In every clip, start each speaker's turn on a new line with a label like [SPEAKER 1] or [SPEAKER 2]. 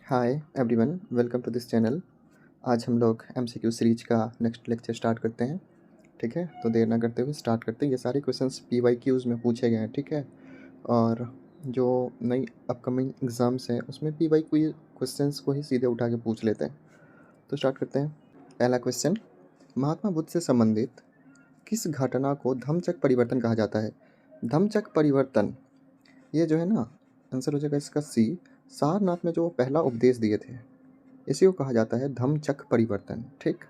[SPEAKER 1] Hi everyone, welcome to this channel. आज हम लोग एमसीक्यू सीरीज का नेक्स्ट लेक्चर स्टार्ट करते हैं। ठीक है, तो देर ना करते हुए स्टार्ट करते हैं। ये सारे क्वेश्चंस पीवाईक्यूज़ में पूछे गए हैं। ठीक है, और जो नई अपकमिंग एग्ज़ाम्स हैं उसमें पीवाईक्यू क्वेश्चंस को ही सीधे उठा के पूछ लेते हैं। तो स्टार्ट करते हैं। पहला क्वेश्चन, महात्मा बुद्ध से संबंधित किस घटना को धम्मचक्र परिवर्तन कहा जाता है? धम्मचक्र परिवर्तन, ये जो है ना, आंसर हो जाएगा इसका सी। सारनाथ में जो पहला उपदेश दिए थे, इसी को कहा जाता है धम्मचक्र परिवर्तन। ठीक,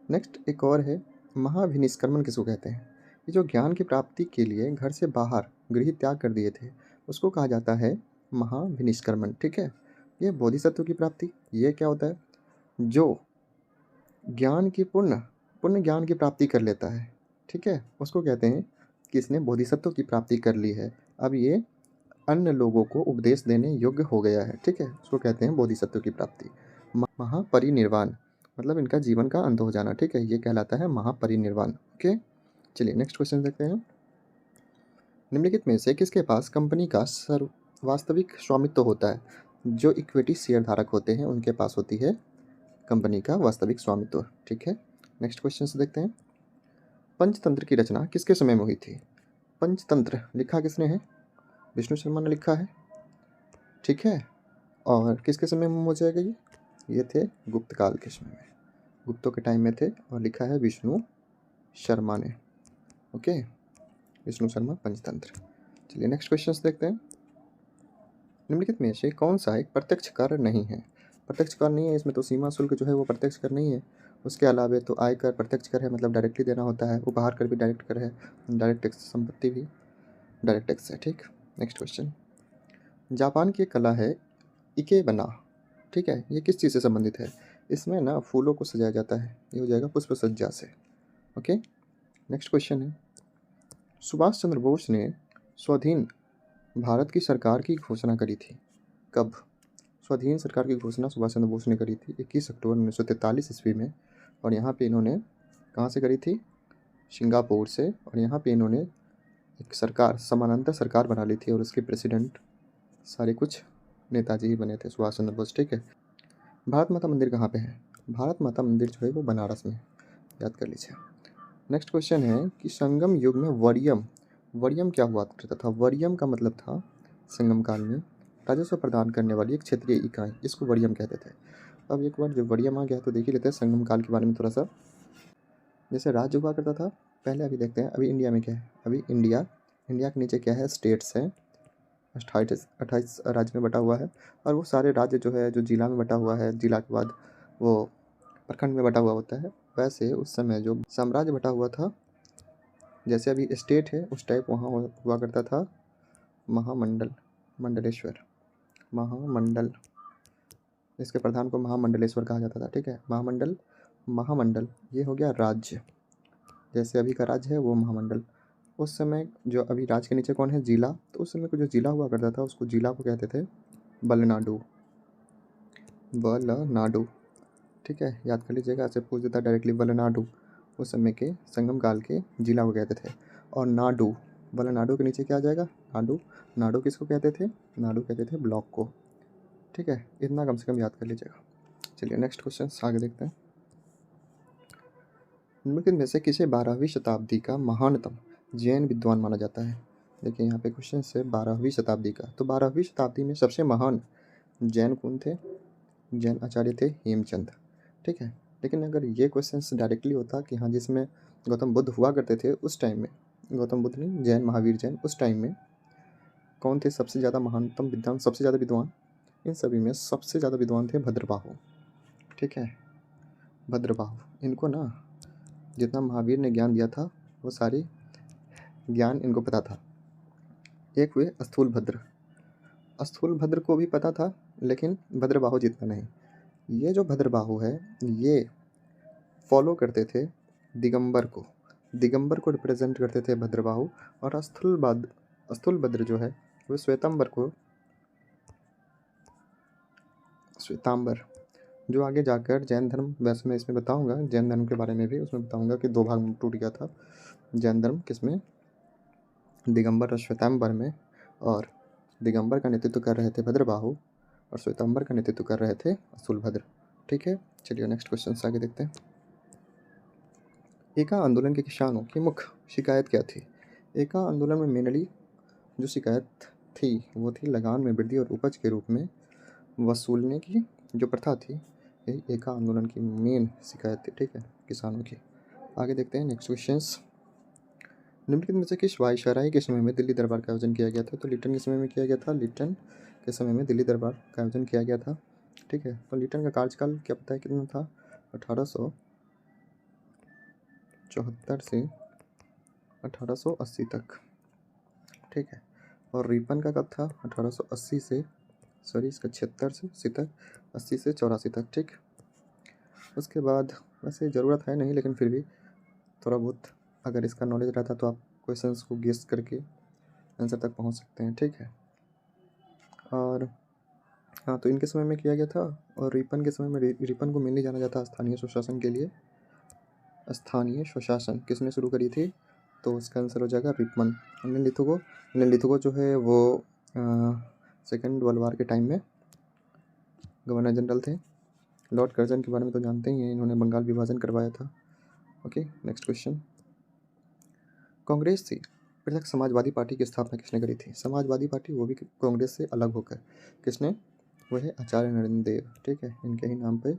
[SPEAKER 1] नेक्स्ट एक और है, महाविनिष्क्रमण किसको कहते हैं? ये जो ज्ञान की प्राप्ति के लिए घर से बाहर गृह त्याग कर दिए थे, उसको कहा जाता है महाविनिष्क्रमण। ठीक है, ये बोधिसत्व की प्राप्ति, ये क्या होता है? जो ज्ञान की पूर्ण पूर्ण ज्ञान की प्राप्ति कर लेता है, ठीक है, उसको कहते हैं कि इसने बोधिसत्व की प्राप्ति कर ली है, अब ये अन्य लोगों को उपदेश देने योग्य हो गया है। ठीक है, उसको कहते हैं बोधिसत्व की प्राप्ति। महापरिनिर्वाण मतलब इनका जीवन का अंत हो जाना। ठीक है, ये कहलाता है महापरिनिर्वाण। ओके, चलिए नेक्स्ट क्वेश्चन देखते हैं। निम्नलिखित में से किसके पास कंपनी का वास्तविक स्वामित्व होता है? जो इक्विटी शेयर धारक होते हैं उनके पास होती है कंपनी का वास्तविक स्वामित्व। ठीक है, नेक्स्ट क्वेश्चन से देखते हैं। पंचतंत्र की रचना किसके समय में हुई थी? पंचतंत्र लिखा किसने है? विष्णु शर्मा ने लिखा है। ठीक है, और किसके समय में हो जाएगा ये थे गुप्त काल के समय में, गुप्तों के टाइम में थे, और लिखा है विष्णु शर्मा ने। ओके, विष्णु शर्मा पंचतंत्र। चलिए नेक्स्ट क्वेश्चन देखते हैं। निम्नलिखित में से कौन सा एक प्रत्यक्ष कर नहीं है? प्रत्यक्ष कर नहीं है, इसमें तो सीमा शुल्क जो है वो प्रत्यक्ष कर नहीं है। उसके अलावा तो आयकर प्रत्यक्ष कर है, मतलब डायरेक्टली देना होता है। उपहार कर भी डायरेक्ट कर है, डायरेक्ट टैक्स। संपत्ति भी डायरेक्ट टैक्स है। ठीक, नेक्स्ट क्वेश्चन। जापान की कला है इकेबना। ठीक है, ये किस चीज़ से संबंधित है? इसमें ना फूलों को सजाया जाता है, ये हो जाएगा पुष्प सज्जा से। ओके, नेक्स्ट क्वेश्चन है, सुभाष चंद्र बोस ने स्वाधीन भारत की सरकार की घोषणा करी थी, कब? स्वाधीन सरकार की घोषणा सुभाष चंद्र बोस ने करी थी 21 अक्टूबर 1943 ईस्वी में। और यहाँ पे इन्होंने कहाँ से करी थी? सिंगापुर से। और यहाँ पे इन्होंने एक सरकार, समानांतर सरकार बना ली थी, और उसके प्रेसिडेंट सारे कुछ नेताजी ही बने थे, सुभाष चंद्र बोस। ठीक है, भारत माता मंदिर कहाँ पे है? भारत माता मंदिर जो है वो बनारस में, याद कर लीजिए। नेक्स्ट क्वेश्चन है कि संगम युग में वरीयम, वरीयम क्या हुआ करता था? वरीयम का मतलब था संगम काल में राजस्व प्रदान करने वाली एक क्षेत्रीय इकाई, इसको वरीयम कहते थे। अब एक बार जब वरीयम आ गया तो देख ही लेते हैं संगम काल के बारे में थोड़ा सा। जैसे राज्य हुआ करता था पहले, अभी देखते हैं अभी इंडिया में क्या है। अभी इंडिया के नीचे क्या है? स्टेट्स हैं। 28 राज्य में बटा हुआ है, और वो सारे राज्य जो है, जो जिला में बटा हुआ है, जिला के बाद वो प्रखंड में बटा हुआ होता है। वैसे उस समय जो साम्राज्य बटा हुआ था, जैसे अभी स्टेट है उस टाइप वहाँ हुआ करता था महामंडल, मंडलेश्वर, महामंडल। इसके प्रधान को महामंडलेश्वर कहा जाता था। ठीक है, महामंडल ये हो गया राज्य। जैसे अभी का राज्य है वो महामंडल। उस समय जो अभी राज्य के नीचे कौन है? जिला। तो उस समय को जो जिला हुआ करता था उसको जिला को कहते थे बलनाडु, बलनाडु। ठीक है, याद कर लीजिएगा, ऐसे पूछ देता डायरेक्टली बलनाडु। उस समय के संगम काल के जिला को कहते थे। और नाडु, बलनाडु के नीचे क्या आ जाएगा? नाडु। नाडु किसको कहते थे? नाडु कहते थे ब्लॉक को। ठीक है, इतना कम से कम याद कर लीजिएगा। चलिए नेक्स्ट क्वेश्चन आगे देखते हैं। निम्नलिखित में से किसे 12वीं शताब्दी का महानतम जैन विद्वान माना जाता है? देखिए यहाँ पे क्वेश्चन है 12वीं शताब्दी का, तो 12वीं शताब्दी में सबसे महान जैन कौन थे? जैन आचार्य थे हेमचंद। ठीक है, लेकिन अगर ये क्वेश्चन डायरेक्टली होता कि हाँ जिसमें गौतम बुद्ध हुआ करते थे उस टाइम में, गौतम बुद्ध नहीं, जैन महावीर जैन, उस टाइम में कौन थे सबसे ज़्यादा महानतम विद्वान, सबसे ज़्यादा विद्वान? इन सभी में सबसे ज़्यादा विद्वान थे भद्रबाहु। ठीक है, भद्रबाहु, इनको ना जितना महावीर ने ज्ञान दिया था वो सारी ज्ञान इनको पता था। एक हुए स्थूल भद्र, स्थूल भद्र को भी पता था लेकिन भद्रबाहु जितना नहीं। ये जो भद्रबाहु है ये फॉलो करते थे दिगंबर को, दिगंबर को रिप्रेजेंट करते थे भद्रबाहु। और स्थूल भद्र जो है वो श्वेतांबर को, श्वेतांबर जो आगे जाकर जैन धर्म, वैसे मैं इसमें बताऊंगा जैन धर्म के बारे में भी, उसमें बताऊंगा कि 2 भाग में टूट गया था जैन धर्म, किसमें? दिगंबर और श्वेतांबर में। और दिगंबर का नेतृत्व कर रहे थे भद्रबाहु, और श्वेतांबर का नेतृत्व कर रहे थे सूलभद्र। ठीक है, चलिए नेक्स्ट क्वेश्चन से आगे देखते हैं। एका आंदोलन के किसानों की मुख्य शिकायत क्या थी? एका आंदोलन में मेनली जो शिकायत थी वो थी लगान में वृद्धि और उपज के रूप में वसूलने की जो प्रथा थी, यही एका आंदोलन की मेन शिकायत थी। ठीक है, किसानों की। आगे देखते हैं नेक्स्ट क्वेश्चंस। निम्नलिखित में से किस वायसराय के समय में दिल्ली दरबार का आयोजन किया गया था? तो लिटन के समय में किया गया था। लिटन के समय में दिल्ली दरबार का आयोजन किया गया था। ठीक है, तो लिटन का कार्यकाल क्या पता है कितना था? 1874 से 1880 तक। ठीक है, और रिपन का कब था? 1880 से इसका 76 से 70, 80 से 84 तक। ठीक, उसके बाद वैसे ज़रूरत है नहीं, लेकिन फिर भी थोड़ा बहुत अगर इसका नॉलेज रहता तो आप क्वेश्चंस को गेस करके आंसर तक पहुंच सकते हैं। ठीक है, और हाँ, तो इनके समय में किया गया था। और रिपन के समय में रिपन को मेनली जाना जाता है स्थानीय स्वशासन के लिए। स्थानीय स्वशासन किसने शुरू करी थी? तो इसका आंसर हो जाएगा रिपन। निम्नलिखित जो है वो सेकेंड वर्ल्ड वार के टाइम में गवर्नर जनरल थे। लॉर्ड कर्जन के बारे में तो जानते ही हैं, इन्होंने बंगाल विभाजन करवाया था। Okay, next question. कांग्रेस से पृथक समाजवादी पार्टी की स्थापना किसने करी थी? समाजवादी पार्टी वो भी कांग्रेस से अलग होकर किसने? वह है आचार्य नरेंद्र देव। ठीक है, इनके ही नाम पे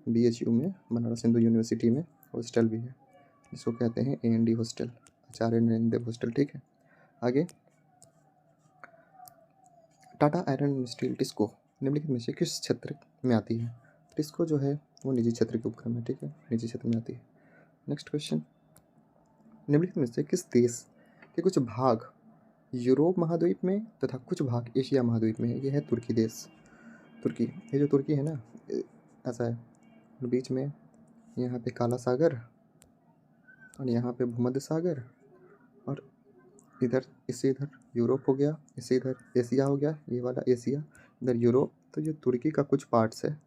[SPEAKER 1] BHU में, बनारस हिंदू यूनिवर्सिटी में हॉस्टल भी है, जिसको कहते हैं AND hostel, Acharya Narendra Dev hostel. ठीक है, आगे। Tata iron and steel Tisco निम्नलिखित में से किस क्षेत्र में आती है? टिस्को जो है वो निजी क्षेत्र के उपक्रम है। ठीक है, निजी क्षेत्र में आती है। Next question. निम्नलिखित में से किस देश के कुछ भाग यूरोप महाद्वीप में तथा कुछ भाग एशिया महाद्वीप में है? ये है तुर्की देश। तुर्की, ये जो तुर्की है ना, ऐसा है, बीच में यहाँ पे काला सागर और यहाँ पे भूमध्य सागर, और इधर इससे इधर यूरोप हो गया, इससे इधर एशिया हो गया, ये वाला एशिया, इधर यूरोप। तो ये तुर्की का कुछ पार्ट्स है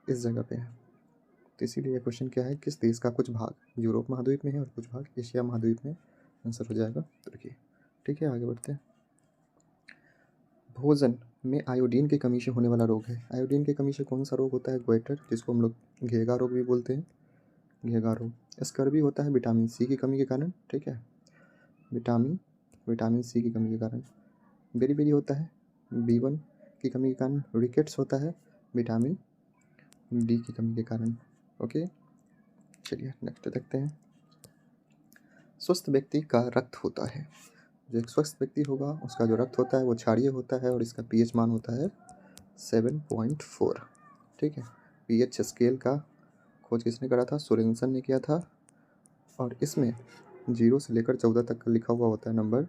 [SPEAKER 1] इस जगह पे है। तो इसीलिए ये क्वेश्चन क्या है? किस देश का कुछ भाग यूरोप महाद्वीप में है और कुछ भाग एशिया महाद्वीप में? आंसर हो जाएगा तुर्की। ठीक है, आगे बढ़ते हैं। भोजन में आयोडीन की कमी से होने वाला रोग है। आयोडीन की कमी से कौन सा रोग होता है? गोइटर, जिसको हम लोग घेगा रोग भी बोलते हैं, घेगा रोग। स्कर्वी होता है विटामिन C की कमी के कारण। ठीक है, विटामिन C की कमी के कारण। बेरी होता है B1 की कमी के कारण। रिकेट्स होता है विटामिन D की कमी के कारण। ओके, चलिए नेक्स्ट देखते हैं। स्वस्थ व्यक्ति का रक्त होता है, जो एक स्वस्थ व्यक्ति होगा उसका जो रक्त होता है वो क्षारीय होता है और इसका pH मान होता है 7.4। ठीक है, pH स्केल का खोज किसने करा था? सोरेनसन ने किया था। और इसमें 0 से लेकर 14 तक का लिखा हुआ होता है नंबर,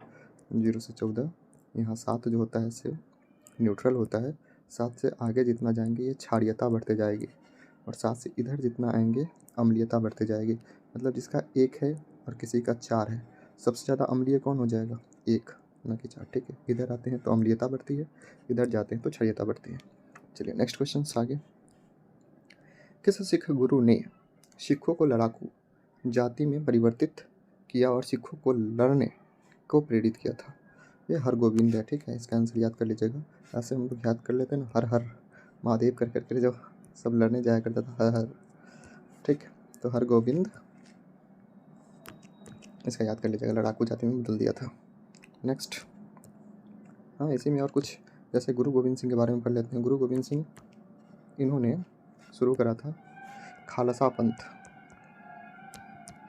[SPEAKER 1] 0 से 14। यहाँ 7 जो होता है से न्यूट्रल होता है, 7 से आगे जितना जाएंगे ये क्षारीयता बढ़ते जाएगी, और 7 से इधर जितना आएंगे अम्लीयता बढ़ते जाएगी। मतलब जिसका 1 है और किसी का 4 है, सबसे ज़्यादा अम्लीय कौन हो जाएगा? 1, ना कि 4। ठीक है, इधर आते हैं तो अम्लीयता बढ़ती है, इधर जाते हैं तो क्षारीयता बढ़ती है। चलिए नेक्स्ट क्वेश्चन आगे। किस सिख गुरु ने सिखों को लड़ाकू जाति में परिवर्तित किया और सिखों को लड़ने को प्रेरित किया था? ये हरगोविंद है। ठीक है, इसका आंसर याद कर लीजिएगा। ऐसे हम लोग याद कर लेते हैं ना, हर हर महादेव कर करके जो सब लड़ने जाया करता था, हर हर। ठीक, तो हरगोविंद, इसका याद कर लीजिएगा, लड़ाकू जाति में बदल दिया था। नेक्स्ट, हाँ इसी में और कुछ, जैसे गुरु गोविंद सिंह के बारे में पढ़ लेते हैं। गुरु गोविंद सिंह, इन्होंने शुरू करा था खालसा पंथ।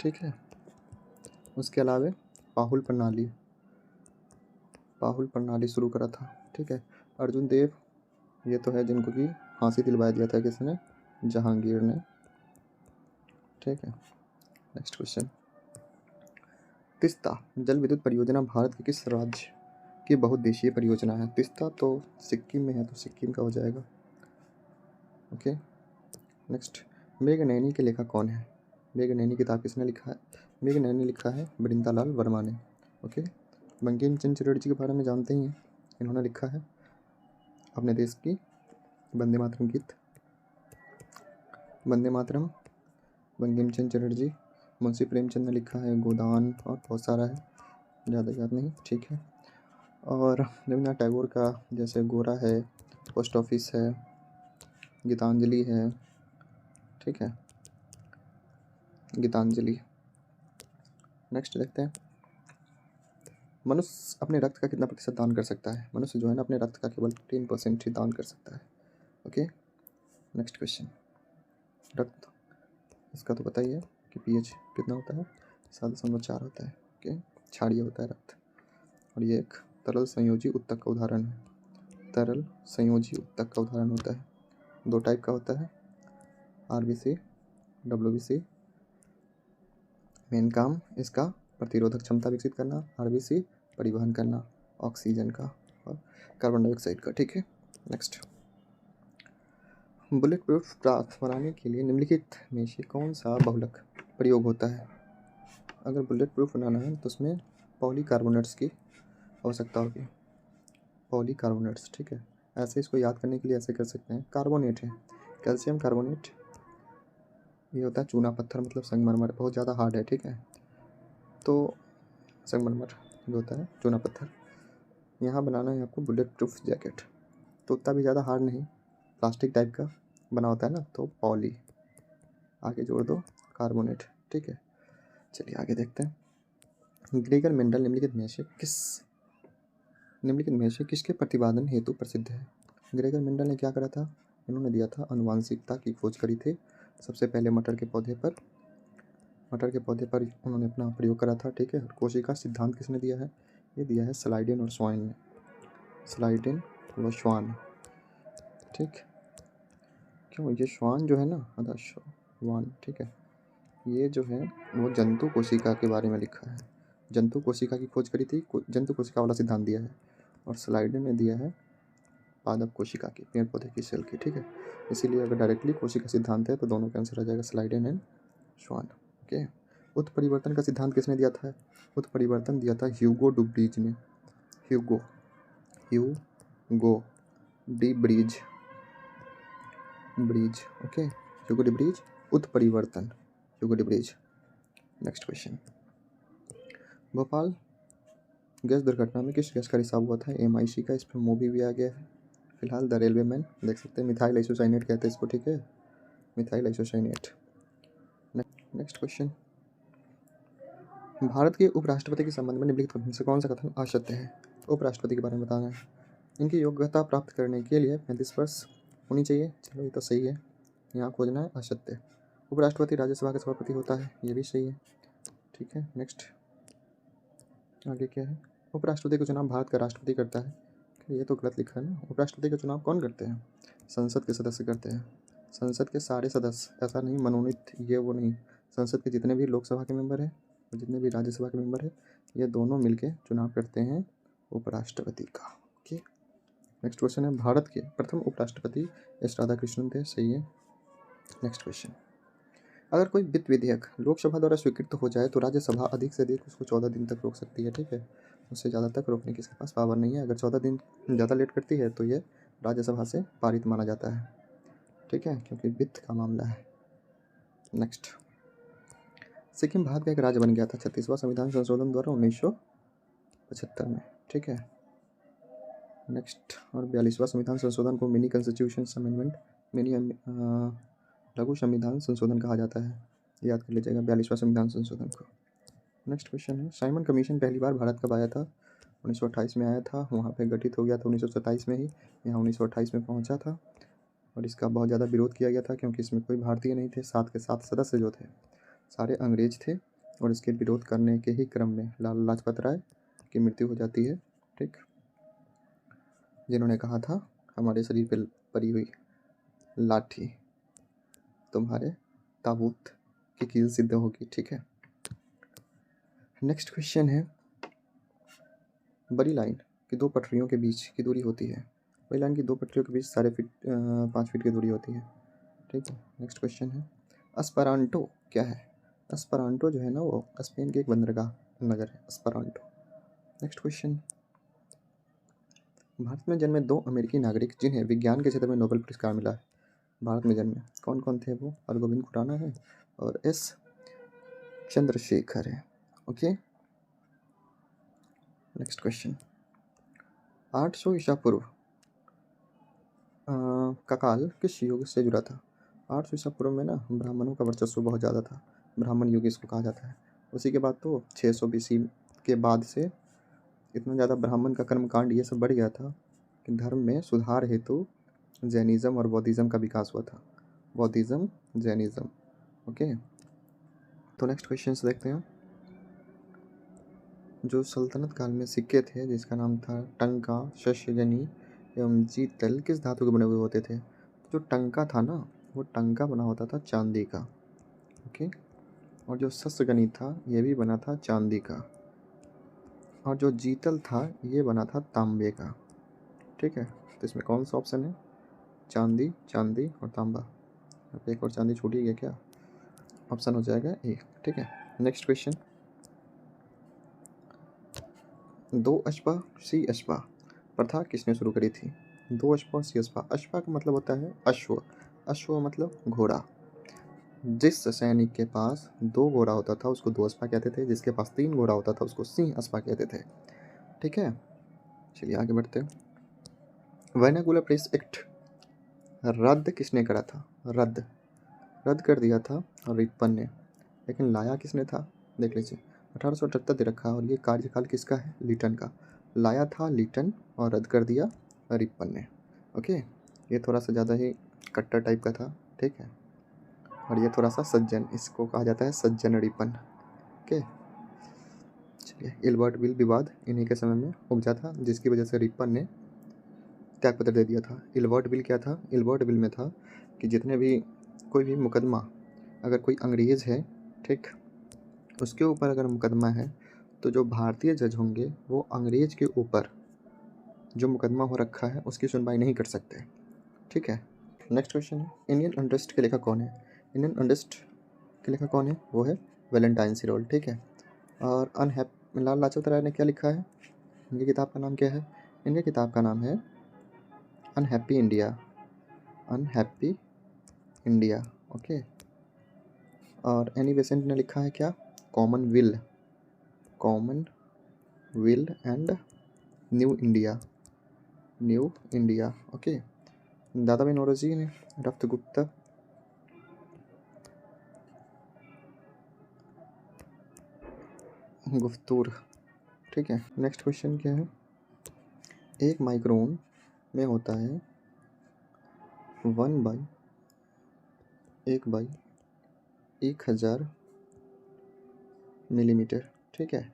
[SPEAKER 1] ठीक है, उसके अलावा पाहुल प्रणाली शुरू करा था। ठीक है, अर्जुन देव, ये तो है जिनको कि फांसी दिलवाया दिया था किसने? जहांगीर ने। ठीक है, नेक्स्ट क्वेश्चन। तीस्ता जल विद्युत परियोजना भारत के किस राज्य की बहुउद्देशीय परियोजना है? तीस्ता तो सिक्किम में है, तो सिक्किम का हो जाएगा। Okay, next. मेघनैनी के लेखक कौन है? मेघनैनी किताब किसने लिखा है? मेघनैनी लिखा है वृंदालाल वर्मा ने। ओके, बंकिम चंद्र चटर्जी के बारे में जानते ही हैं, इन्होंने लिखा है अपने देश की वंदे मातरम गीत, वंदे मातरम, बंकिम चंद्र चटर्जी। मुंशी प्रेमचंद ने लिखा है गोदान, और बहुत सारा है, ज़्यादा याद नहीं। ठीक है, और रविन्द्रनाथ टैगोर का जैसे गोरा है, पोस्ट ऑफिस है, गीतांजलि है, ठीक है, गीतांजलि। नेक्स्ट देखते हैं, मनुष्य अपने रक्त का कितना प्रतिशत दान कर सकता है? मनुष्य जो है ना अपने रक्त का केवल 3% ही दान कर सकता है। ओके, नेक्स्ट क्वेश्चन, रक्त, इसका तो पता ही है कि पीएच कितना होता है, 7.4 होता है। ओके, क्षारीय होता है रक्त। और ये एक तरल संयोजी उत्तक का उदाहरण है। तरल संयोजी उत्तक का उदाहरण होता है। 2 टाइप का होता है, आरबीसी, डब्ल्यूबीसी। मेन काम इसका प्रतिरोधक क्षमता विकसित करना, आरबीसी परिवहन करना ऑक्सीजन का और कार्बन डाइऑक्साइड का, ठीक है। नेक्स्ट, बुलेट प्रूफ क्लॉथ बनाने के लिए निम्नलिखित में से कौन सा बहुलक प्रयोग होता है? अगर बुलेट प्रूफ बनाना है तो उसमें पॉलीकार्बोनेट्स की आवश्यकता होगी, पॉलीकार्बोनेट्स, ठीक है। ऐसे इसको याद करने के लिए ऐसे कर सकते हैं, कार्बोनेट है, कैल्शियम कार्बोनेट, ये होता है चूना पत्थर, मतलब संगमरमर, बहुत ज़्यादा हार्ड है, ठीक है। तो संगमरमर जो होता है चूना पत्थर, यहाँ बनाना है आपको बुलेट प्रूफ जैकेट। तो उतना भी ज़्यादा हार्ड नहीं, प्लास्टिक टाइप का बना होता है ना, तो पॉली आगे जोड़ दो कार्बोनेट, ठीक है। चलिए आगे देखते हैं, ग्रेगर मेंडल निम्नलिखित में से किसके प्रतिपादन हेतु प्रसिद्ध है? ग्रेगर मेंडल ने क्या करा था? इन्होंने दिया था अनुवांशिकता की खोज करी थी। सबसे पहले मटर के पौधे पर उन्होंने अपना प्रयोग करा था, ठीक है। कोशिका सिद्धांत किसने दिया है? ये दिया है स्लाइडेन और स्वान ने, स्लाइडेन व स्वान, ठीक। क्यों, ये स्वान जो है ना, स्वान, ठीक है, ये जो है वो जंतु कोशिका के बारे में लिखा है, जंतु कोशिका की खोज करी थी, जंतु कोशिका वाला सिद्धांत दिया है। और स्लाइडेन ने दिया है पादप कोशिका की, पेड़ पौधे की सेल की, ठीक है। इसीलिए अगर डायरेक्टली कोशिका सिद्धांत है तो दोनों का आंसर आ जाएगा स्लाइडेन एंड स्वान। ओके, उत्परिवर्तन का सिद्धांत किसने दिया था? उत्परिवर्तन दिया था ह्यूगो डुब्रीज ने, Hugo de Vries, okay, Hugo de Vries, उत्परिवर्तन, Hugo de Vries. Next question, Bhopal gas दुर्घटना में किस गैस का रिसाव हुआ था? MIC का, इस पर मूवी भी आ गया है फिलहाल, द रेलवे मैन, देख सकते हैं, मिथाइल आइसोसाइनेट कहते हैं इसको, ठीक है, methyl isocyanate. Next question, Bharat के उपराष्ट्रपति के संबंध में निम्नलिखित में से कौन सा कथन असत्य है? उपराष्ट्रपति के बारे में बताना है, इनकी योग्यता प्राप्त करने के लिए 35 वर्ष होनी चाहिए। चलो ये तो सही है, यहाँ खोजना है असत्य। उपराष्ट्रपति राज्यसभा का सभापति होता है, ये भी सही है, ठीक है। नेक्स्ट, आगे क्या है? उपराष्ट्रपति का चुनाव भारत का राष्ट्रपति करता है, ये तो गलत लिखा है ना। उपराष्ट्रपति का चुनाव कौन करते हैं? संसद के सदस्य करते हैं, संसद के सारे सदस्य, ऐसा नहीं मनोनीत, ये वो नहीं, संसद के जितने भी लोकसभा के मेंबर हैं और जितने भी राज्यसभा के मेंबर हैं, ये दोनों मिलके चुनाव करते हैं उपराष्ट्रपति का। ओके, नेक्स्ट क्वेश्चन है, भारत के प्रथम उपराष्ट्रपति एस राधाकृष्णन थे, सही है। नेक्स्ट क्वेश्चन, अगर कोई वित्त विधेयक लोकसभा द्वारा स्वीकृत हो जाए तो राज्यसभा अधिक से अधिक उसको 14 दिन तक रोक सकती है, ठीक है, उससे ज़्यादा तक रोकने की इसके पास पावर नहीं है। अगर 14 दिन ज़्यादा लेट करती है तो ये राज्यसभा से पारित माना जाता है, ठीक है, क्योंकि वित्त का मामला है। नेक्स्ट, सिक्किम भारत का एक राज्य बन गया था 36वां संविधान संशोधन द्वारा 1975 में, ठीक है। नेक्स्ट, और 42वां संविधान संशोधन को मिनी कॉन्स्टिट्यूशन अमेंडमेंट, लघु संविधान संशोधन कहा जाता है, याद कर लीजिएगा 42वां संविधान संशोधन को। नेक्स्ट क्वेश्चन है, साइमन कमीशन पहली बार भारत कब आया था? 1928 में आया था, वहाँ पे गठित हो गया था 1927 में ही, यहाँ 1928 में पहुँचा था। और इसका बहुत ज़्यादा विरोध किया गया था क्योंकि इसमें कोई भारतीय नहीं थे, 7 के 7 सदस्य जो थे सारे अंग्रेज थे। और इसके विरोध करने के ही क्रम में लाला लाजपत राय की मृत्यु हो जाती है, ठीक, जिन्होंने कहा था हमारे शरीर पर पड़ी हुई लाठी तुम्हारे ताबूत की कील सिद्ध होगी, ठीक है। नेक्स्ट क्वेश्चन है, बड़ी लाइन की 2 पटरियों के बीच की दूरी होती है, बड़ी लाइन की 2 पटरियों के बीच 5 फीट की दूरी होती है, ठीक है। नेक्स्ट क्वेश्चन है, एस्पेरांटो क्या है? एस्पेरांटो जो है ना वो स्पेन के एक बंदरगाह नगर है, एस्पेरांटो। नेक्स्ट क्वेश्चन, भारत में जन्मे 2 अमेरिकी नागरिक जिन्हें विज्ञान के क्षेत्र में नोबेल पुरस्कार मिला है, भारत में जन्मे कौन कौन थे? वो हरगोविंद खुराना है और एस चंद्रशेखर है, ओके। नेक्स्ट क्वेश्चन, 800 ईसा पूर्व का काल किस युग से जुड़ा था? 800 ईसा पूर्व में ना ब्राह्मणों का वर्चस्व बहुत ज़्यादा था, ब्राह्मण युग इसको कहा जाता है। उसी के बाद तो 600 बीसी के बाद से इतना ज़्यादा ब्राह्मण का कर्मकांड ये सब बढ़ गया था कि धर्म में सुधार हेतु जैनिज़्म और बौद्धिज़्म का विकास हुआ था। बौद्धिज़्म, जैनिज़्म। ओके, तो नेक्स्ट क्वेश्चन देखते हैं। जो सल्तनत काल में सिक्के थे जिसका नाम था टंका, शस्यजनी एवं जीतल, किस धातु के बने हुए होते थे? जो टंका था ना, वो टंका बना होता था चांदी का। ओके, और जो शस्यगनी था ये भी बना था चांदी का, और जो जीतल था ये बना था तांबे का। ठीक है, तो इसमें कौन सा ऑप्शन है? चांदी, चांदी और तांबा। अब एक और चांदी छूटी है क्या? ऑप्शन हो जाएगा ए। ठीक है, नेक्स्ट क्वेश्चन। दो अश्वा सी अश्वा प्रथा किसने शुरू करी थी? दो अश्वा सी अश्वा। अश्वा का मतलब होता है अश्व, अश्व मतलब घोड़ा। जिस सैनिक के पास 2 घोड़ा होता था उसको 2 अश्वा कहते थे, जिसके पास 3 घोड़ा होता था उसको सिंह अश्वा कहते थे। ठीक है, चलिए आगे बढ़ते हैं। वर्नाकुलर प्रेस एक्ट रद्द किसने करा था? रद्द रद्द कर दिया था रिपन ने, लेकिन लाया किसने था? देख लीजिए, 1878 दे रखा है और ये कार्यकाल किसका है? लिटन का। लाया था लिटन और रद्द कर दिया रिपन ने। ओके, ये थोड़ा सा ज़्यादा ही कट्टर टाइप का था। ठीक है, और ये थोड़ा सा सज्जन, इसको कहा जाता है सज्जन रिपन। ओके, चलिए, इल्बर्ट बिल विवाद इन्हीं के समय में उपजा था, जिसकी वजह से रिपन ने त्यागपत्र दे दिया था। इल्बर्ट बिल क्या था? इल्बर्ट बिल में था कि जितने भी कोई भी मुकदमा, अगर कोई अंग्रेज़ है, ठीक, उसके ऊपर अगर मुकदमा है तो जो भारतीय जज होंगे वो अंग्रेज़ के ऊपर जो मुकदमा हो रखा है उसकी सुनवाई नहीं कर सकते। ठीक है, नेक्स्ट क्वेश्चन है, इंडियन अनरेस्ट के लेखक कौन है? इंडियन अनरेस्ट के लेखक कौन है? वो है वैलेंटाइन सिरोल। ठीक है, और लाल लाजपत राय ने क्या लिखा है? इनकी किताब का नाम क्या है? इनकी किताब का नाम है unhappy India. Unhappy India. Okay, और एनी बेसेंट ने लिखा है क्या? Common will, common will and new India, new India. Okay, दादा भाई नौरोजी ने रफ्त गुप्ता, गुफ्तूर। ठीक है, नेक्स्ट क्वेश्चन क्या है? एक माइक्रोन में होता है 1/1000 मिलीमीटर। ठीक है,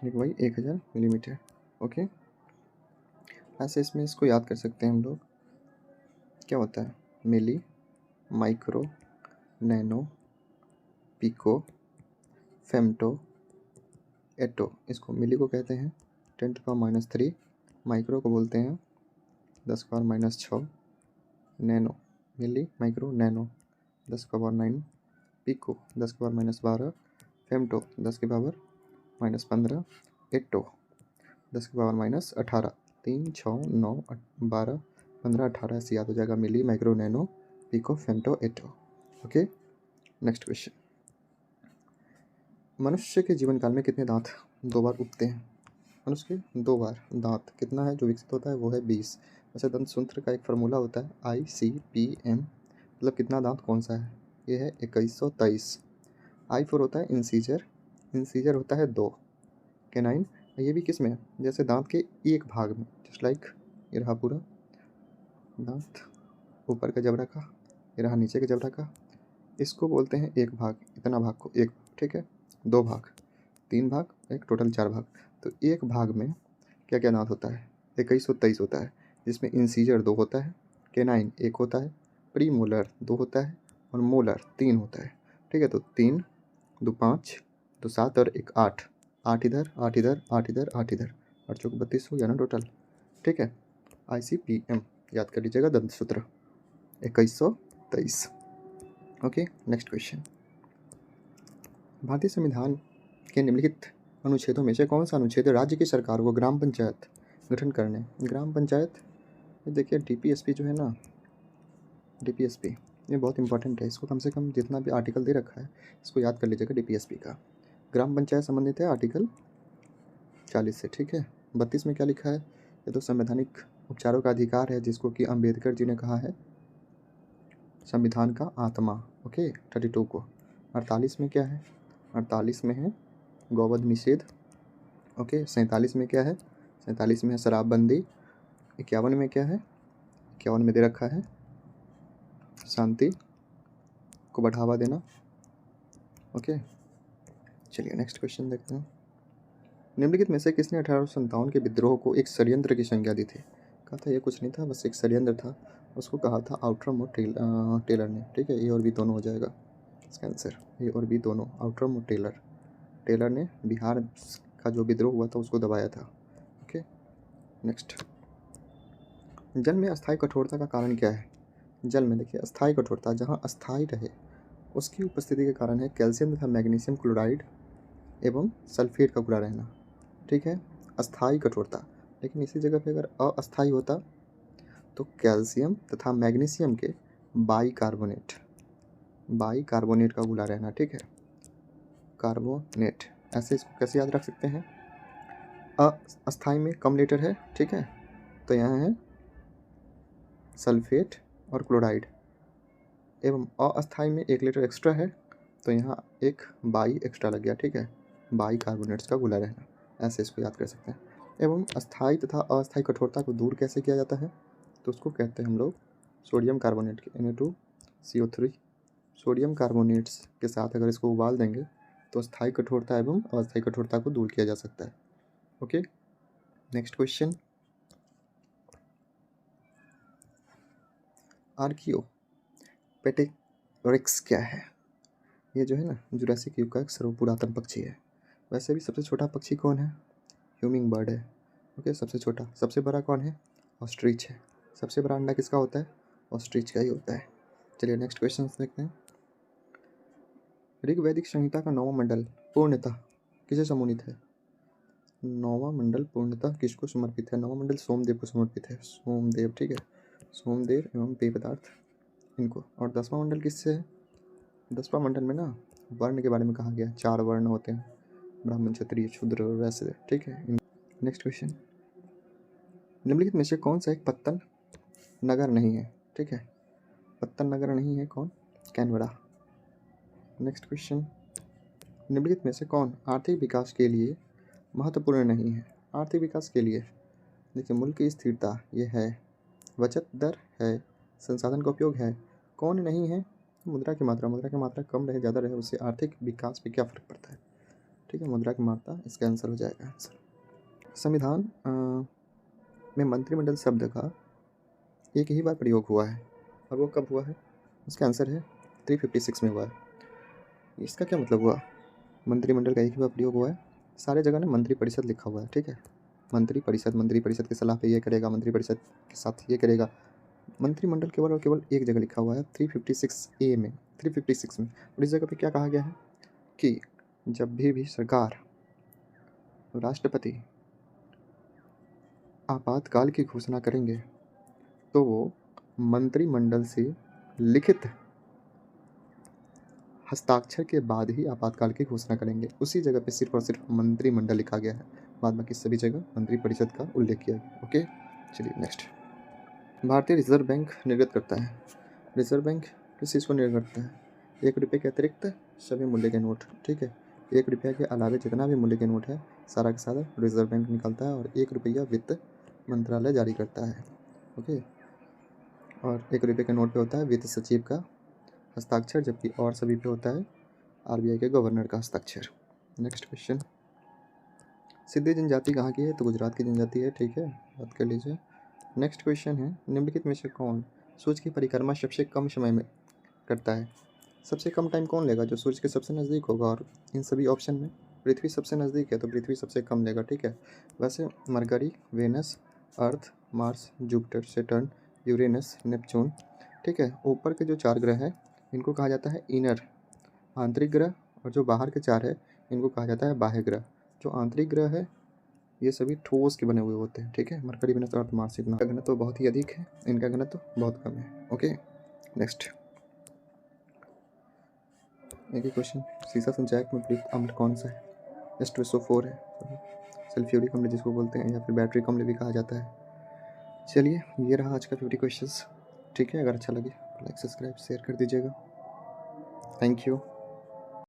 [SPEAKER 1] 1/1000 मिलीमीटर। ओके, ऐसे इसमें इसको याद कर सकते हैं हम लोग। क्या होता है? मिली, माइक्रो, नैनो, पिको, फेम्टो, एटो। इसको मिली को कहते हैं 10⁻³ माइक्रो को बोलते हैं 10⁻⁶, नैनो, मिली, माइक्रो, नैनो 10⁻⁹, पिको 10⁻⁻12, फेम्टो 10⁻⁻15, एटो 10⁻⁻18। 3, 6, 9, 12, 15, 18 ऐसे याद हो जाएगा। Milli, micro, nano, pico, femto, atto. Okay, next question. मनुष्य के जीवन काल में कितने दांत 2 बार उगते हैं? मनुष्य के 2 बार दांत कितना है जो विकसित होता है? वो है 20। वैसे दंत सूत्र का एक फार्मूला होता है ICPM, मतलब कितना दांत कौन सा है? ये है 2123। I4 होता है इंसीजर, इंसीजर होता है 2। कैनाइन, ये भी किस में? जैसे दांत के एक भाग में, जस्ट लाइक ये रहा पूरा दांत, ऊपर का जबड़ा का, ये रहा नीचे के जबड़ा का, इसको बोलते हैं एक भाग, इतना भाग को एक। ठीक है, 2 भाग, 3 भाग, एक टोटल 4 भाग। तो एक भाग में क्या क्या दांत होता है? 2123 होता है, जिसमें इंसीजर 2 होता है, कैनाइन 1 होता है, प्रीमोलर 2 होता है और मोलर 3 होता है। ठीक है, तो 3, 2 5, 2 7 और 1 8, 8 इधर, 8 इधर, 8 इधर, 8 इधर, 8 चौक 32 हो गया ना टोटल। ठीक है, ICPM याद कर लीजिएगा, दंत सूत्र 2123। Okay, next question. भारतीय संविधान के निम्नलिखित अनुच्छेदों में से कौन सा अनुच्छेद राज्य की सरकार को ग्राम पंचायत गठन करने? ग्राम पंचायत, ये देखिए DPSP जो है ना, DPSP ये बहुत इंपॉर्टेंट है, इसको कम से कम जितना भी आर्टिकल दे रखा है इसको याद कर लीजिएगा। DPSP का ग्राम पंचायत संबंधित है आर्टिकल 40 से। ठीक है, 32 में क्या लिखा है? ये तो संवैधानिक उपचारों का अधिकार है, जिसको कि अंबेडकर जी ने कहा है संविधान का आत्मा। ओके, 32 को। 48 में क्या है? 48 में है गौवध निषेध। ओके, 47 में क्या है? 47 में है शराबबंदी। 51 में क्या है? 51 में दे रखा है शांति को बढ़ावा देना। ओके, चलिए नेक्स्ट क्वेश्चन देखते हैं। निम्नलिखित में से किसने 1857 के विद्रोह को एक षड्यंत्र की संज्ञा दी थी? कहा था ये कुछ नहीं था, बस एक षड्यंत्र था, उसको कहा था आउटरम और टेलर ने। ठीक है, ए और बी दोनों हो जाएगा इसका आंसर, ए और बी दोनों, आउटरम और टेलर। टेलर ने बिहार का जो विद्रोह हुआ था उसको दबाया था। Okay, next. जल में अस्थायी कठोरता का कारण क्या है? जल में देखिए अस्थायी कठोरता जहाँ अस्थायी रहे उसकी उपस्थिति के कारण है कैल्शियम तथा मैग्नीशियम क्लोराइड एवं सल्फेट का घुला रहना। ठीक है, अस्थायी कठोरता। लेकिन इसी जगह पे अगर अस्थायी होता तो कैल्शियम तथा मैग्नीशियम के बाइकार्बोनेट का घुला रहना। ठीक है, कार्बोनेट। ऐसे इसको कैसे याद रख सकते हैं? अस्थायी में कम लेटर है, ठीक है, तो यहाँ है सल्फेट और क्लोराइड, एवं अस्थायी में एक लेटर एक्स्ट्रा है तो यहाँ एक बाई एक्स्ट्रा लग गया। ठीक है, बाई कार्बोनेट्स का घुला रहना, ऐसे इसको याद कर सकते हैं। एवं अस्थायी तथा अस्थायी कठोरता को दूर कैसे किया जाता है? तो उसको कहते हैं हम लोग सोडियम कार्बोनेट के Na2CO3 सोडियम कार्बोनेट्स के साथ अगर इसको उबाल देंगे तो अस्थायी कठोरता एवं अस्थायी कठोरता को दूर किया जा सकता है। Okay, next question. आर्कियोपेटेरिक्स क्या है? ये जो है ना जुरासिक युग का एक सर्वपुरातन पक्षी है। वैसे भी सबसे छोटा पक्षी कौन है? ह्यूमिंग बर्ड है। ओके, सबसे छोटा। सबसे बड़ा कौन है? ऑस्ट्रिच है। सबसे बड़ा अंडा किसका होता है? ऑस्ट्रिच का ही होता है। चलिए नेक्स्ट क्वेश्चन देखते हैं। ऋग्वैदिक संहिता का 9वां मंडल पूर्णतः किसे समूहित है? 9वां मंडल पूर्णतः किसको समर्पित है? 9वां मंडल सोमदेव को समर्पित है। सोमदेव, ठीक है, सोमदेव एवं पेय पदार्थ इनको। और 10वां मंडल किससे है? 10वां मंडल में ना वर्ण के बारे में कहा गया है, 4 वर्ण होते हैं, ब्राह्मण क्षत्रिय शूद्र और वैश्य। ठीक है, नेक्स्ट क्वेश्चन। निम्नलिखित में से कौन सा एक पत्तन नगर नहीं है? ठीक है, पत्तन नगर नहीं है कौन? कैनबरा। Next question. निम्नलिखित में से कौन आर्थिक विकास के लिए महत्वपूर्ण नहीं है? आर्थिक विकास के लिए देखिए मुल्क की स्थिरता ये है, बचत दर है, संसाधन का उपयोग है। कौन नहीं है? मुद्रा की मात्रा कम रहे ज़्यादा रहे उससे आर्थिक विकास पे क्या फ़र्क पड़ता है? ठीक है, मुद्रा की मात्रा इसका आंसर हो जाएगा। आंसर संविधान में मंत्रिमंडल शब्द का एक ही बार प्रयोग हुआ है, और वो कब हुआ है? उसका आंसर है 356 में हुआ है। इसका क्या मतलब हुआ? मंत्रिमंडल का एक ही बार प्रयोग हुआ है, सारे जगह ना मंत्री परिषद लिखा हुआ है। ठीक है, मंत्री परिषद की सलाह पे ये करेगा, मंत्री परिषद के साथ ये करेगा। मंत्रिमंडल केवल और केवल एक जगह लिखा हुआ है 356A में, 356 में। और इस जगह पे क्या कहा गया है कि जब भी सरकार, राष्ट्रपति आपातकाल की घोषणा करेंगे तो वो मंत्रिमंडल से लिखित हस्ताक्षर के बाद ही आपातकाल की घोषणा करेंगे। उसी जगह पे सिर्फ और सिर्फ मंत्रिमंडल लिखा गया है, बाद बाकी सभी जगह मंत्रिपरिषद का उल्लेख किया गया। ओके, चलिए नेक्स्ट। भारतीय रिजर्व बैंक निर्गत करता है। रिजर्व बैंक किस चीज़ को निर्गत करता है? 1 रुपये के अतिरिक्त सभी मूल्य के नोट। ठीक है, 1 रुपया के अलावा जितना भी मूल्य के नोट है सारा का सारा रिजर्व बैंक निकालता है, और 1 रुपया वित्त मंत्रालय जारी करता है। ओके, और 1 रुपये के नोट पे होता है वित्त सचिव का हस्ताक्षर, जबकि और सभी पे होता है आरबीआई के गवर्नर का हस्ताक्षर। Next question. सिद्धि जनजाति कहाँ की है? तो गुजरात की जनजाति है। ठीक है, बात कर लीजिए। नेक्स्ट क्वेश्चन है, निम्नलिखित में से कौन सूर्य की परिक्रमा सबसे कम समय में करता है? सबसे कम टाइम कौन लेगा? जो सूर्य के सबसे नज़दीक होगा, और इन सभी ऑप्शन में पृथ्वी सबसे नज़दीक है तो पृथ्वी सबसे कम लेगा। ठीक है, वैसे Mercury, Venus, Earth, Mars, Jupiter, Saturn, Uranus, Neptune. ठीक है, ऊपर के जो 4 ग्रह हैं इनको कहा जाता है इनर, आंतरिक ग्रह, और जो बाहर के 4 है इनको कहा जाता है बाह्य ग्रह। जो आंतरिक ग्रह है ये सभी ठोस के बने हुए होते हैं। ठीक है, मरकरी, वेनस, अर्थ, मार्स, इनका घनत्व तो बहुत ही अधिक है, इनका घनत्व तो बहुत कम है। Okay, next. एक ही क्वेश्चन। सीसा संचायक में प्रयुक्त अम्ल कौन सा है? H2SO4 है। सल्फ्यूरिक अम्ल जिसको बोलते हैं, या फिर बैटरी अम्ल भी कहा जाता है। चलिए, ये रहा आज का 50 क्वेश्चंस। ठीक है, अगर अच्छा लगे लाइक सब्सक्राइब शेयर कर दीजिएगा। Thank you.